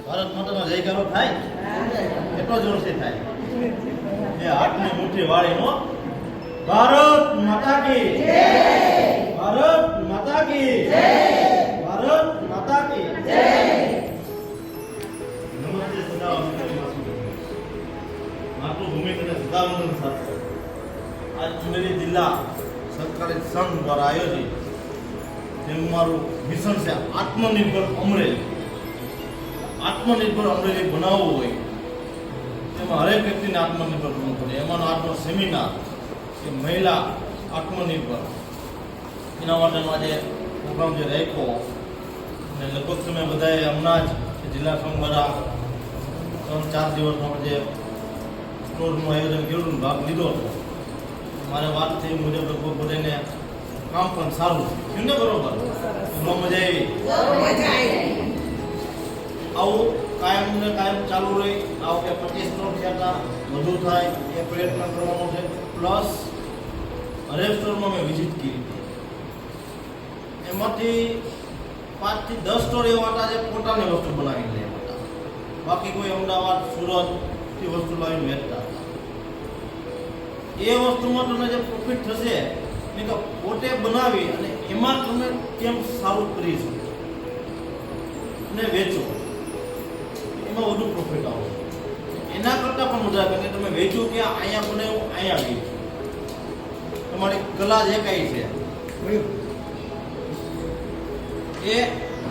ભારત માતાનો જયકારો થાય કેટલો જોરથી થાય એ હાથની મુઠ્ઠી વાળીનો ભારત માતા કી જય, ભારત માતા કી જય, ભારત માતા કી જય. નમસ્તે સદા માતૃભૂમિ અને સદાવંદન સાથે આજ અમરેલી જિલ્લા સરકારી સંઘ દ્વારા આયોજિત તેનું મારું મિશન છે આત્મનિર્ભર અમરેલી. આત્મનિર્ભર અમરેલી બનાવવું હોય તેમાં હરેક વ્યક્તિને આત્મનિર્ભર બનવું પડે. એમાંનો આજનો સેમિનાર કે મહિલા આત્મનિર્ભર એના માટેનો આજે પ્રોગ્રામ જે રાખ્યો અને લગભગ તમે બધાએ હમણાં જ જિલ્લા સંઘ દ્વારા 3-4 દિવસમાં જે સ્ટોરનું આયોજન કર્યું ભાગ લીધો હતો. મારે વાત થઈ મુજબ લગભગ બધાને કામ પણ સારું છે ને બરોબર બહુ મજા આવી. આવું કાયમ ને કાયમ ચાલુ રહી. આવું કે 25 સ્ટોર થયા વધુ થાય એ પ્રયત્ન કરવાનો છે. પ્લસ હરેક સ્ટોરમાં મેં વિઝિટ કરી એમાંથી 5 થી 10 સ્ટોર એવા હતા જે પોતાની વસ્તુ બનાવી લે હતા. બાકી કોઈ અમદાવાદ સુરતથી વસ્તુ લાવીને વેચતા હતા. એ વસ્તુમાં તમને જે પ્રોફિટ થશે એ તો પોતે બનાવી અને એમાં તમે કેમ સારું કરી શકો અને વેચો એમાં વધુ પ્રોફિટ આવશે. એના કરતાં પણ મજા આવે કે તમે વેચો કે અહીંયા બનાવ્યું અહીંયા વેચો. તમારી કલા જે કાંઈ છે એ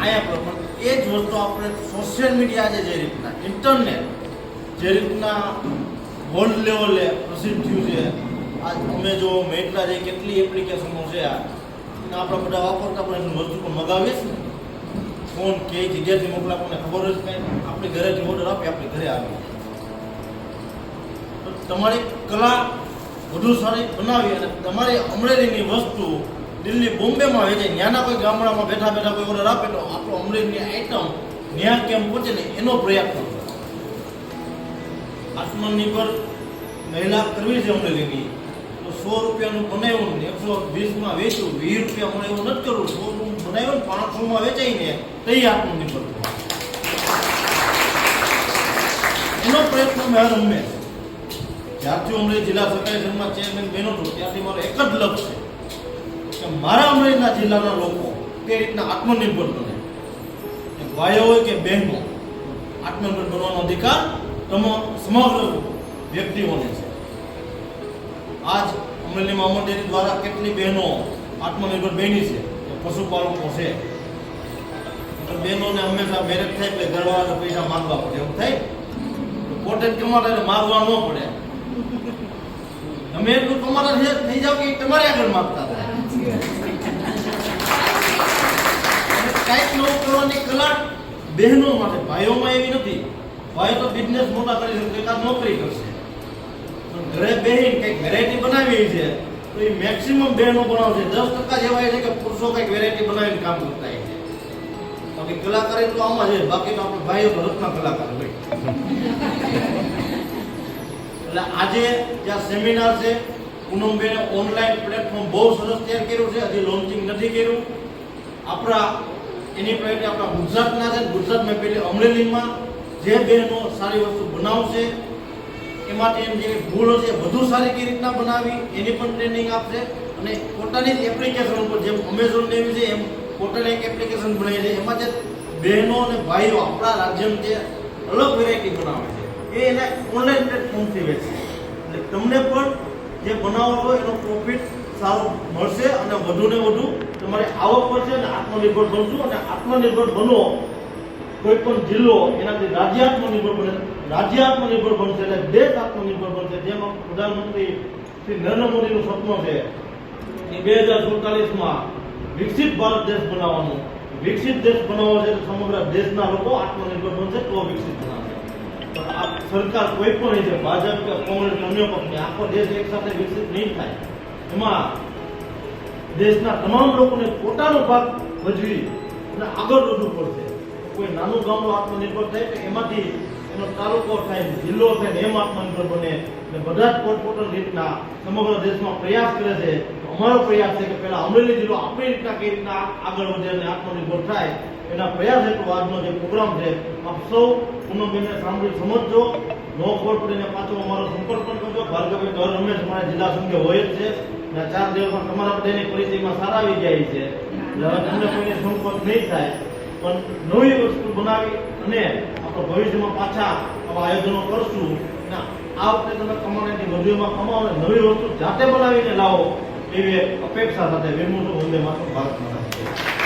અહીંયા પર પણ એ જ વસ્તુ આપણે સોશિયલ મીડિયા જે રીતના ઇન્ટરનેટ જે રીતના વર્લ્ડ લેવલે પ્રસિદ્ધ થયું છે. આજ અમે જો મેટલા જે કેટલી એપ્લિકેશનો છે આપણે બધા વાપરતા પણ એની વસ્તુ પણ મગાવીશ ને ફોન કઈ જગ્યાથી મોકલા આપણને ખબર જ કંઈ આપણી ઘરેથી ઓર્ડર આપી આપણી ઘરે આવી. તો તમારી કલા વધુ સારી બનાવી અને તમારી અમરેલીની વસ્તુ દિલ્હી બોમ્બેમાં વેચાય. ત્યાંના કોઈ ગામડામાં બેઠા બેઠા કોઈ ઓર્ડર આપે તો આપણો અમરેલીની આઈટમ ત્યાં કેમ પહોંચે ને એનો પ્રયાસ કરવો. આત્મનિર્ભર મહિલા કરવી છે અમરેલીની તો 100 રૂપિયાનું બનાવ્યું ને 120માં વેચવું, 20 રૂપિયા મળે એવું નથી કરવું. 100 બનાવ્યું ને 500માં વેચાઈને તો એ આત્મનિર્ભર એનો પ્રયત્ન મેં હંમેશ જ્યારથી અમરેલી જિલ્લા સરકારી સંઘમાં ચેરમેન બન્યો હતો ત્યારથી મારો એક જ લક્ષ્ય છે કે મારા અમરેલીના જિલ્લાના લોકો તે રીતના આત્મનિર્ભર બને. ભાઈઓ હોય કે બહેનો, આત્મનિર્ભર બનવાનો અધિકાર સમગ્ર વ્યક્તિઓને છે. આજ અમરેલીમાં અમર ડેરી દ્વારા કેટલી બહેનો આત્મનિર્ભર બની છે. પશુપાલકો છે બહેનોને હંમેશા મેરેજ થાય એટલે ઘરવાળા પૈસા માંગવા પડે. એવું થાય પોતે કમાતા માગવા ન પડે. તમે એટલું તમારા થઈ જાવ કે તમારે આગળ માંગતા થાય. કાંઈક નવું કરવાની કલા બહેનો માટે. ભાઈઓમાં એવી નથી. ભાઈ તો બિઝનેસ મોટા કરી શકે, એકાદ નોકરી કરશે. ઘરે બેહીને કંઈક વેરાયટી બનાવી છે તો એ મેક્સિમમ બહેનો બનાવશે. 10% જેવા છે કે પુરુષો કંઈક વેરાયટી બનાવીને કામ કરતા છે. બાકી કલાકાર એટલું આમાં છે. બાકી તો આપણે ભાઈઓ તો રત્ન કલાકાર હોય. એટલે આજે જ્યાં સેમિનાર છે પૂનમબેને ઓનલાઈન પ્લેટફોર્મ બહુ સરસ તૈયાર કર્યું છે. હજી લોન્ચિંગ નથી કર્યું. આપણા એની પહેલી આપણા ગુજરાતના છે. ગુજરાતમાં પહેલી અમરેલીમાં જે બહેનો સારી વસ્તુ બનાવશે એમાંથી એમ જે ભૂલ હશે વધુ સારી કઈ રીતના બનાવી એની પણ ટ્રેનિંગ આપશે. અને પોતાની જ એપ્લિકેશન ઉપર જેમ અમેઝોન એવી છે એમ પોતાની એક એપ્લિકેશન બનાવી છે. એમાં જે બહેનો અને ભાઈઓ આપણા રાજ્યમાં જે અલગ વેરાયટી બનાવે છે એ એના ઓનલાઈન પ્લેટફોર્મથી વેચશે. એટલે તમને પણ જે બનાવો છો એનો પ્રોફિટ સારો મળશે અને વધુને વધુ તમારી આવક વધશે અને આત્મનિર્ભર બનશું. અને આત્મનિર્ભર બનો કોઈ પણ જિલ્લો એનાથી રાજ્ય આત્મનિર્ભર બને, રાજ્ય આત્મનિર્ભર બનશે એટલે દેશ આત્મનિર્ભર બનશે. જેમાં પ્રધાનમંત્રી શ્રી નરેન્દ્ર મોદીનું સપનું છે એ 2047માં વિકસિત ભારત દેશ બનાવવાનું. વિકસિત દેશ બનાવવો છે તો સમગ્ર દેશના લોકો આત્મનિર્ભર બનશે તો વિકસિત બનાવશે. પણ આ સરકાર કોઈ પણ છે ભાજપ કે કોંગ્રેસ અન્ય પક્ષની આખો દેશ એક સાથે વિકસિત નહીં થાય. એમાં દેશના તમામ લોકોને પોતાનો ભાગ ભજવી અને આગળ વધવું પડશે. કોઈ નાનું ગામડું આત્મનિર્ભર થાય તો એમાંથી એનો તાલુકો થાય, જિલ્લો થાય ને એમ આત્મનિર્ભર બને. અને બધા જ પોતપોતાની રીતના સમગ્ર દેશમાં પ્રયાસ કરે છે. અમારો પ્રયાસ છે કે પહેલા અમરેલી જિલ્લો આપણી રીતના કઈ રીતના આગળ વધે અને આત્મનિર્ભર થાય એના પ્રયાસ હેઠળ આજનો જે પ્રોગ્રામ છે આપ સૌ પૂનમબેનને સાંભળી સમજજો. નો ખબર પડીને પાછો અમારો સંપર્ક પણ કરજો. ભાર્ગવભાઈ દર હંમેશ અમારા જિલ્લા સંઘે હોય જ છે. અને 4 દિવસમાં તમારા બધાની પરિચયમાં સારા આવી જાય છે. એટલે હવે તમને કોઈને સંપર્ક નહીં થાય, પણ નવી વસ્તુ બનાવી અને આપણે ભવિષ્યમાં પાછા આવા આયોજનો કરશું. અને આ વખતે તમે કમાણીથી વધુ એમાં કમાવો અને નવી વસ્તુ જાતે બનાવીને લાવો એવી અપેક્ષા સાથે વિમુક્ત વંદે માતરમ ભારત માતા.